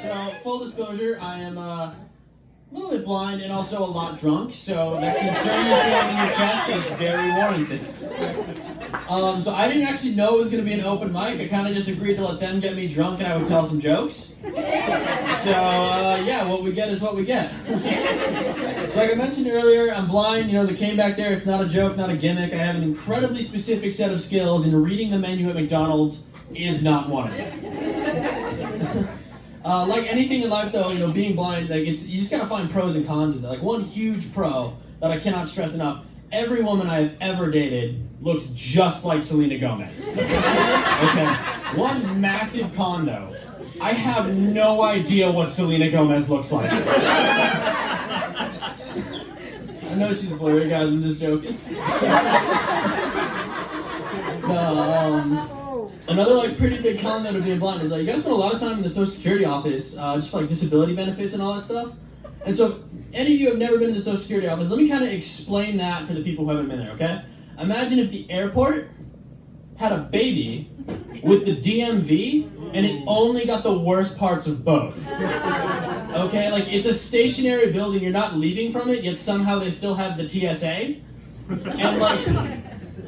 So, full disclosure, I am a little bit blind and also a lot drunk, so that concern you feel in your chest is very warranted. So I didn't actually know it was going to be an open mic. I kind of just agreed to let them get me drunk and I would tell some jokes. So, yeah, what we get is what we get. So like I mentioned earlier, I'm blind. You know, the cane back there, it's not a joke, not a gimmick. I have an incredibly specific set of skills, and reading the menu at McDonald's is not one of them. Like anything in life, though, you know, being blind, like you just gotta find pros and cons of it. Like one huge pro that I cannot stress enough: every woman I've ever dated looks just like Selena Gomez. Okay. One massive con, though: I have no idea what Selena Gomez looks like. I know she's blurry, guys. I'm just joking. Another like pretty big con though to being blind is you guys spend a lot of time in the Social Security office just for like disability benefits and all that stuff. And so if any of you have never been to the Social Security office, let me kind of explain that for the people who haven't been there, okay? Imagine if the airport had a baby with the DMV and it only got the worst parts of both. Okay, like it's a stationary building, you're not leaving from it, yet somehow they still have the TSA. And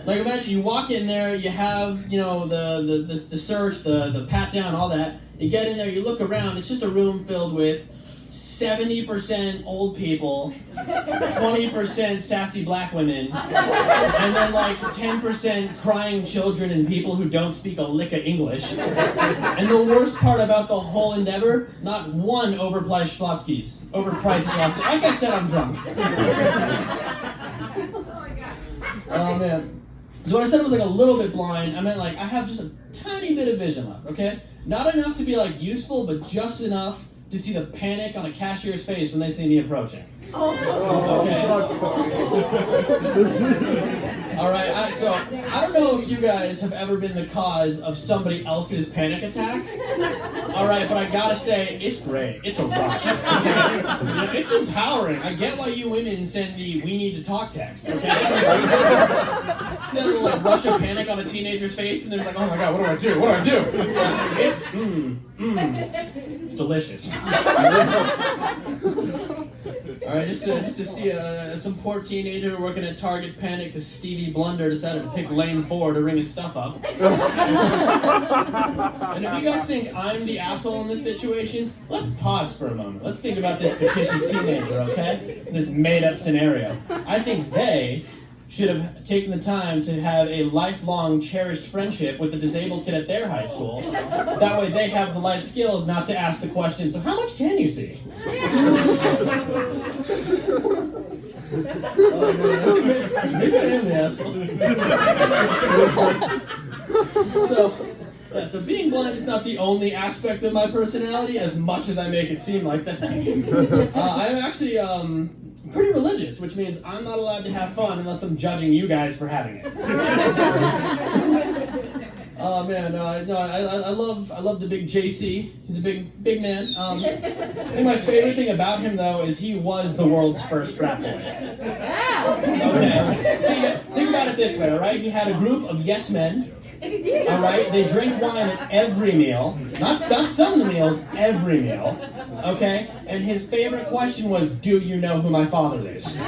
like imagine you walk in there, you have, you know, the search, the pat down, all that. You get in there, you look around, it's just a room filled with 70% old people, 20% sassy black women, and then like 10% crying children and people who don't speak a lick of English. And the worst part about the whole endeavor, not one overpriced Schlotzkys. Like I said, I'm drunk. Oh man. So when I said I was like a little bit blind, I meant like I have just a tiny bit of vision left, okay? Not enough to be like useful, but just enough to see the panic on a cashier's face when they see me approaching. Okay. All right. So I don't know if you guys have ever been the cause of somebody else's panic attack. All right, but I gotta say, it's great. It's a rush. Okay? It's empowering. I get why you women send me "we need to talk" text. Okay. See that little like rush of panic on a teenager's face, and they're like, "Oh my god, what do I do? What do I do?" It's it's delicious. All right, just to see some poor teenager working at Target panic because Stevie Blunder decided to pick lane 4 to ring his stuff up. And if you guys think I'm the asshole in this situation, let's pause for a moment. Let's think about this fictitious teenager, okay? This made-up scenario. I think they should have taken the time to have a lifelong cherished friendship with a disabled kid at their high school. That way they have the life skills not to ask the question, so how much can you see? Maybe I am the asshole. So being blind is not the only aspect of my personality, as much as I make it seem like that. I'm actually pretty religious, which means I'm not allowed to have fun unless I'm judging you guys for having it. Oh man, I love the big JC. He's a big man. I think my favorite thing about him though is he was the world's first frat boy. Okay, think about it this way, all right? He had a group of yes men. All right, they drink wine at every meal, not some of the meals, every meal. Okay, and his favorite question was, "Do you know who my father is?" Oh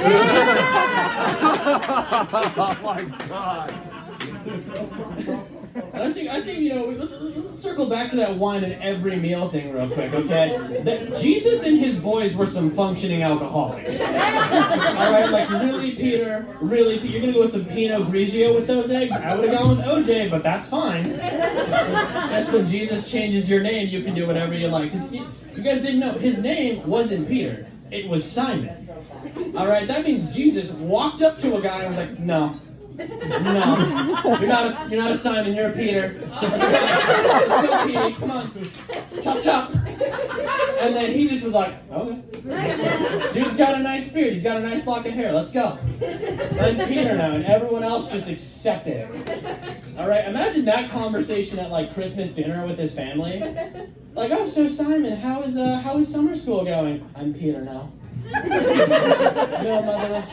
my God. And I think you know, let's circle back to that wine and every meal thing real quick, okay? That Jesus and his boys were some functioning alcoholics. All right, like really, Peter, you're gonna go with some Pinot Grigio with those eggs? I would have gone with OJ, but that's fine. That's when Jesus changes your name, you can do whatever you like. Because you guys didn't know, his name wasn't Peter, it was Simon. All right, that means Jesus walked up to a guy and was like, No, you're not a Simon, you're a Peter. Let's go, Petey, come on. Chop, chop. And then he just was like, okay. Dude's got a nice beard, he's got a nice lock of hair, let's go. I'm Peter now, and everyone else just accepted it. All right, imagine that conversation at like Christmas dinner with his family. Like, oh, so Simon, how is summer school going? I'm Peter now. No, mother,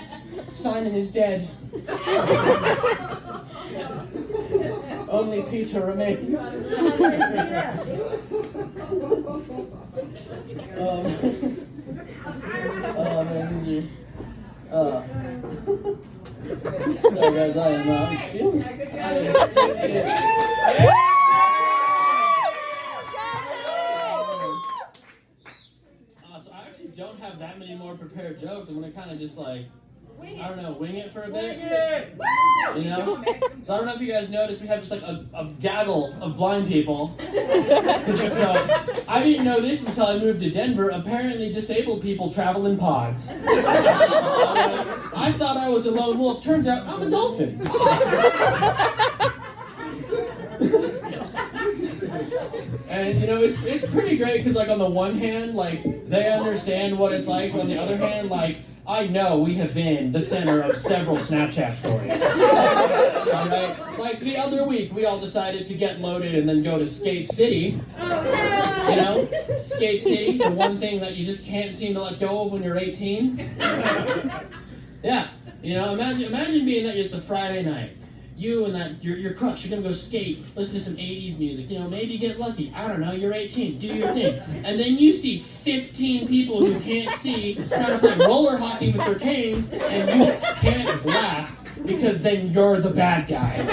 Simon is dead. Only Peter remains. Oh man, these are. Sorry guys, I am feeling it. So I actually don't have that many more prepared jokes. I'm gonna kind of just like, I don't know, wing it for a bit. You know? So I don't know if you guys noticed, we have just like a gaggle of blind people. So I didn't know this until I moved to Denver. Apparently disabled people travel in pods. I thought I was a lone wolf. Turns out I'm a dolphin. And you know, it's pretty great because like on the one hand, like they understand what it's like, but on the other hand, like I know we have been the center of several Snapchat stories. Alright? Like the other week, we all decided to get loaded and then go to Skate City. You know? Skate City, the one thing that you just can't seem to let go of when you're 18. Yeah. You know, imagine being that it's a Friday night. You and that your crush, you're gonna go skate, listen to some 80s music, you know, maybe get lucky. I don't know, you're 18, do your thing. And then you see 15 people who can't see trying to play roller hockey with their canes, and you can't laugh because then you're the bad guy.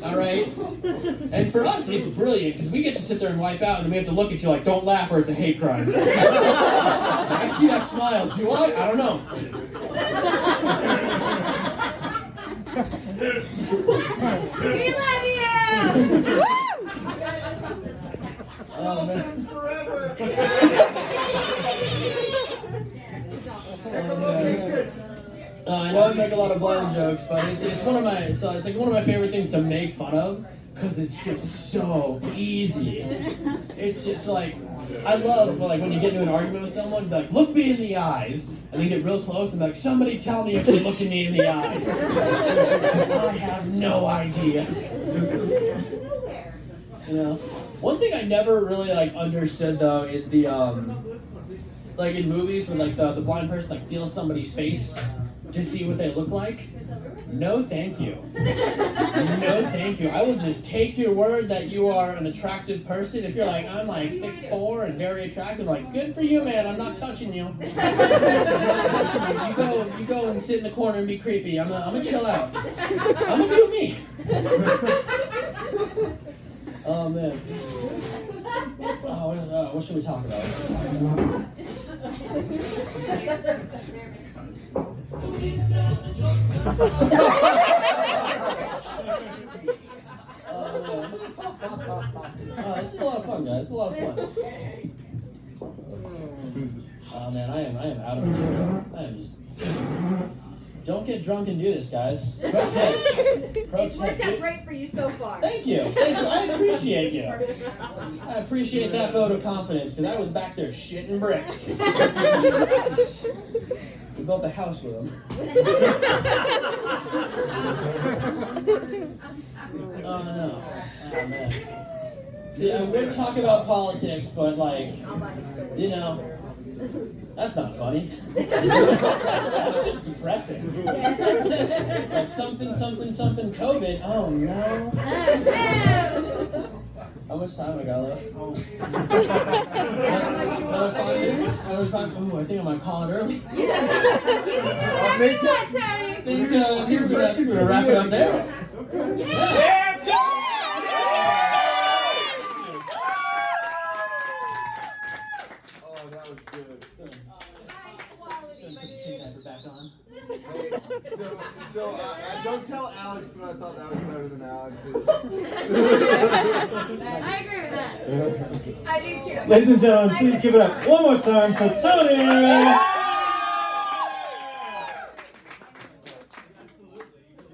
Alright? And for us, it's brilliant because we get to sit there and wipe out, and then we have to look at you like, don't laugh or it's a hate crime. I see that smile. Do I? I don't know. We love you! Woo! Oh, man. Forever. I know I make a lot of blind jokes, but it's one of my favorite things to make fun of because it's just so easy. It's just like I love like when you get into an argument with someone, be like, look me in the eyes, and then get real close and be like, somebody tell me if you're looking me in the eyes. I have no idea. You know, one thing I never really like understood though is the like in movies where like the blind person like feels somebody's face to see what they look like. No, thank you. No, thank you. I will just take your word that you are an attractive person. If you're like, I'm like 6'4" and very attractive, like, good for you, man. I'm not touching you. I'm not touching you. You go and sit in the corner and be creepy. I'm gonna chill out. I'm gonna do me. Oh man. Oh, what should we talk about? It's a lot of fun, guys. It's a lot of fun. Oh man, I am out of material. I am just. Don't get drunk and do this, guys. Pro tip. It's worked out great for you so far. Thank you. I appreciate you. I appreciate that vote of confidence because I was back there shitting bricks. We built a house with them. Oh no. Oh man. See, I'm going to talk about politics, but like, you know, that's not funny. That's just depressing. It's like something COVID. Oh no. How much time I got left? Another 5 minutes? Another 5? Ooh, I think I might call it early. I think we're gonna wrap it up there. Yeah. Back on. So don't tell Alex, but I thought that was better than Alex's. I agree with that. I do too. Ladies and gentlemen, please give it up one more time for Tony!